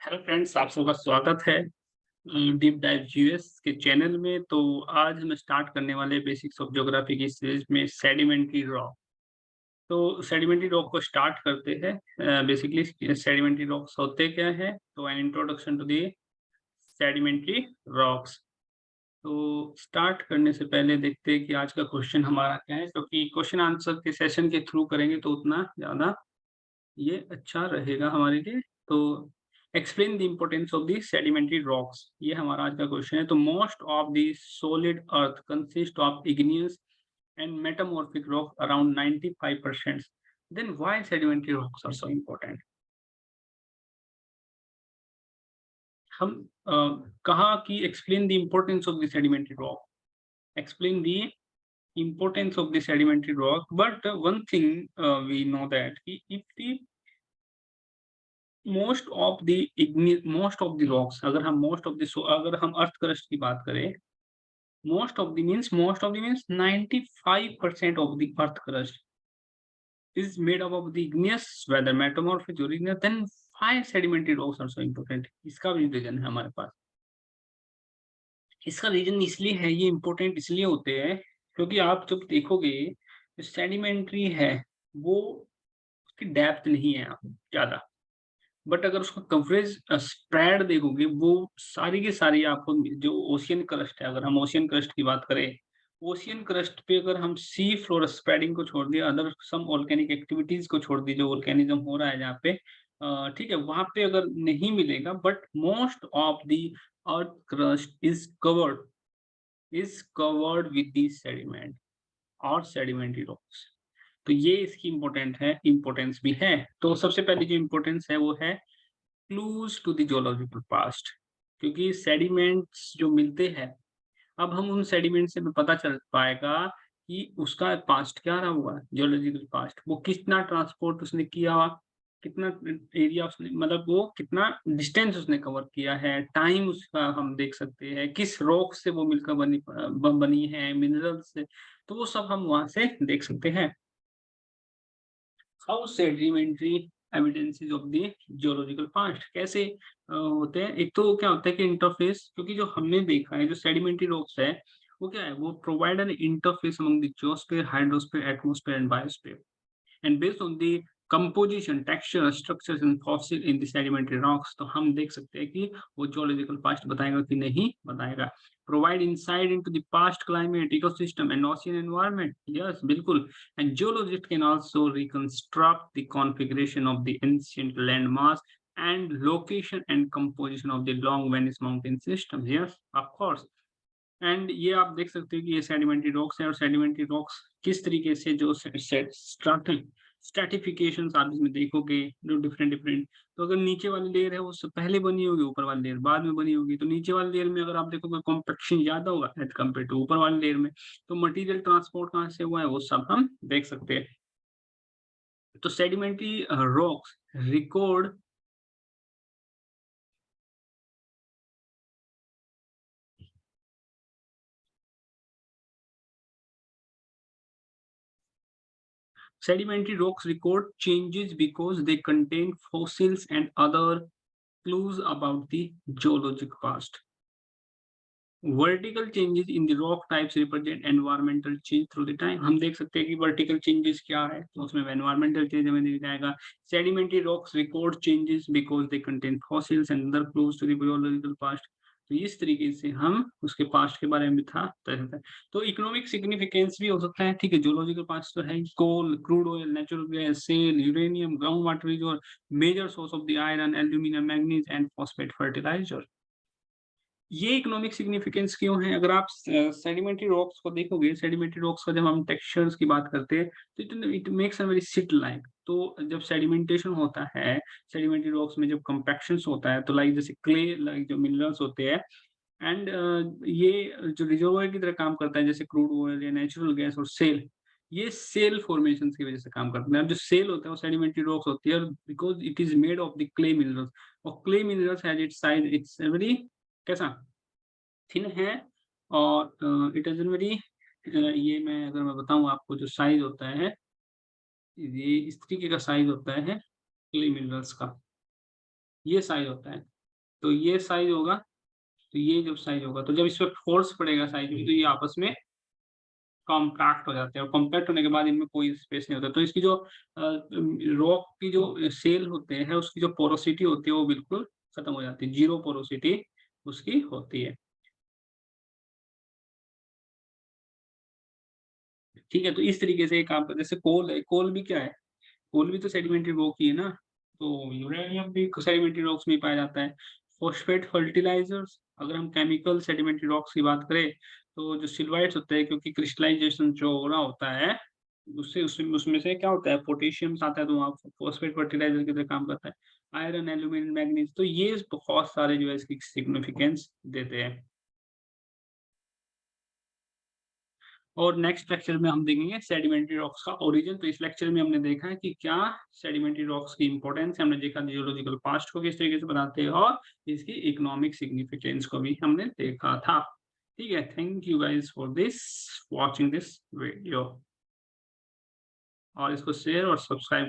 Hello friends, आप सबका स्वागत है डीप डाइव जीएस के चैनल में। तो आज हम स्टार्ट करने वाले बेसिक्स ऑफ ज्योग्राफी की सीरीज में सेडिमेंट्री रॉक। तो सेडिमेंट्री रॉक को स्टार्ट करते हैं। बेसिकली सेडिमेंट्री रॉक्स होते क्या है, तो an introduction to the sedimentary rocks. तो स्टार्ट करने से पहले देखते हैं कि आज का क्वेश्चन हमारा क्या है, क्योंकि क्वेश्चन आंसर के सेशन के थ्रू करेंगे तो उतना ज़्यादा ये अच्छा रहेगा हमारे लिए। तो explain the importance of the sedimentary rocks, ये हमारा आज का क्वेश्चन है। तो most of the solid earth consist of igneous and metamorphic rock around 95%। Then why sedimentary rocks are so important. हम कहा कि explain the importance of the sedimentary rock, explain the importance of the sedimentary rock. But one thing we know that if the most of the rocks, अगर हम अगर हम earth crust की बात करें, most of the means 95% of the earth crust is made up of the igneous weather metamorphic और igneous. Then why sedimentary rocks are so important, इसका भी रीजन है हमारे पास। इसका रीजन इसलिए है, ये इम्पोर्टेंट इसलिए होते हैं क्योंकि आप जब देखोगे जो सेडिमेंट्री है वो उसकी डेप्थ नहीं है ज्यादा, बट अगर उसका कवरेज स्प्रेड देखोगे वो सारी की सारी आपको जो ओशियन क्रस्ट है, अगर हम ओशियन क्रस्ट की बात करें, ओशियन क्रस्ट पे अगर हम सी फ्लोर स्प्रेडिंग को छोड़ दिए, अदर सम वोल्केनिक एक्टिविटीज को छोड़ दी, जो वोल्केनिज्म हो रहा है जहाँ पे, ठीक है, वहां पे अगर नहीं मिलेगा, but most of the earth crust is covered with the sediment और सेडिमेंट्री रॉक्स। तो ये इसकी इम्पोर्टेंस भी है। तो सबसे पहले जो इम्पोर्टेंस है वो है clues to the geological past, क्योंकि सेडिमेंट्स जो मिलते हैं, अब हम उन सेडिमेंट से भी पता चल पाएगा कि उसका पास्ट क्या रहा हुआ है, जियोलॉजिकल पास्ट, वो कितना ट्रांसपोर्ट उसने किया, कितना एरिया उसने, मतलब वो कितना डिस्टेंस उसने कवर किया है, टाइम उसका हम देख सकते हैं, किस रॉक से वो मिलकर बनी है, मिनरल से, तो वो सब हम वहां से देख सकते हैं। How sedimentary evidences of the geological past कैसे होते हैं। एक तो क्या होता है कि इंटरफेस, क्योंकि जो हमने देखा है जो सेडिमेंट्री रॉक्स है वो क्या है, वो provide an interface among the geosphere, hydrosphere, atmosphere and biosphere, and based on the composition, texture, structures and fossil in the sedimentary rocks, तो हम देख सकते हैं कि वो जियोलॉजिकल पास्ट बताएगा कि नहीं बताएगा। Provide insight into the past climate, ecosystem and ocean environment, yes बिल्कुल। And geologist can also reconstruct the configuration of the ancient land mass and location and composition of the long Venice mountain systems, yes of course। And ये आप देख सकते हो कि ये sedimentary rocks है, और सेडिमेंट्री रॉक्स किस तरीके से जो स्ट्रैटिफिकेशंस आप इसमें देखोगे, जो डिफरेंट डिफरेंट, तो अगर नीचे वाली लेयर है वो पहले बनी होगी, ऊपर वाली लेयर बाद में बनी होगी, तो नीचे वाली लेयर में अगर आप देखोगे कॉम्पैक्शन ज्यादा होगा एज कम्पेयर टू ऊपर वाली लेयर में। तो मटेरियल ट्रांसपोर्ट कहाँ से हुआ है वो सब हम देख सकते हैं। तो sedimentary rocks record Sedimentary rocks record changes because they contain fossils and other clues about the geologic past. Vertical changes in the rock types represent environmental change through the time। हम देख सकते हैं कि vertical changes क्या है, तो उसमें environmental change हमें दिख जाएगा। Sedimentary rocks record changes because they contain fossils and other clues to the geological past। तो इस तरीके से हम उसके पास्ट के बारे में भी था तय होता है। तो इकोनॉमिक सिग्निफिकेंस भी हो सकता है, ठीक है, जियोलॉजिकल पास्ट तो है, coal, crude oil, natural gas, shale, uranium, ground water reserve, major source of the iron, aluminium, manganese and phosphate fertiliser. ये इकोनॉमिक सिग्निफिकेंस क्यों है, अगर आप सेडिमेंट्री रॉक्स को देखोगे, सेडिमेंट्री रॉक्स का जब हम टेक्सचर्स की बात करते हैं तो it makes a very sit like. तो जब सेडिमेंटेशन होता है सेडिमेंट्री रॉक्स में, जब कंपैक्शंस होता है, तो लाइक जैसे क्ले, लाइक जो मिनरल्स होते हैं, एंड ये जो रिजर्वोयर की तरह काम करता है, जैसे क्रूड ऑयल या नेचुरल गैस और सेल, ये सेल फॉर्मेशन की वजह से काम करते हैं। अब जो सेल होता है वो सेडिमेंट्री रॉक्स होती है, because it is made of the clay minerals, और clay minerals has its size, it's very कैसा थिन है, और इट इज वेरी, ये मैं अगर मैं बताऊं आपको, जो साइज होता है, ये इस तरीके का साइज होता है क्ले मिनरल्स का, ये साइज होता है। तो ये साइज होगा, तो ये जब साइज होगा, तो जब इस पे फोर्स पड़ेगा साइज में, तो ये आपस में कॉम्पैक्ट हो जाते हैं और कॉम्पैक्ट होने के बाद इनमें कोई स्पेस नहीं होता। तो इसकी जो रॉक की जो सेल होते हैं, उसकी जो पोरोसिटी होती है वो बिल्कुल खत्म हो जाती है, ज़ीरो पोरोसिटी उसकी होती है। ठीक है, तो इस तरीके से काम करते जैसे कोल है, कोल भी क्या है? कोल भी तो सेडिमेंट्री रॉक ही है ना, तो यूरेनियम भी सेडिमेंट्री रॉक्स में ही पाया जाता है। फॉस्फेट फर्टिलाइज़र्स, अगर हम केमिकल सेडिमेंट्री रॉक्स की बात करें, तो जो सिल्वाइट्स होते हैं, क्योंकि क्रिस्टलाइज़ेशन जो हो रहा होता है, उससे उसमें उसमें से क्या होता है, पोटेशियम आता है, तो वहाँ फॉस्फेट फर्टिलाइज़र की तरह काम करता है। आयरन, एल्यूमीनियम, मैंगनीज़, तो ये बहुत सारे जो है इसकी सिग्निफिकेंस देते हैं। और नेक्स्ट लेक्चर में हम देखेंगे सेडिमेंट्री रॉक्स का ओरिजिन। तो इस लेक्चर में हमने देखा है कि क्या सेडिमेंट्री रॉक्स की इंपॉर्टेंस है, हमने देखा जियोलॉजिकल पास्ट को किस तरीके से बताते हैं, और इसकी इकोनॉमिक सिग्निफिकेंस को भी हमने देखा था। ठीक है, thank you guys for this watching this video, और इसको शेयर और सब्सक्राइब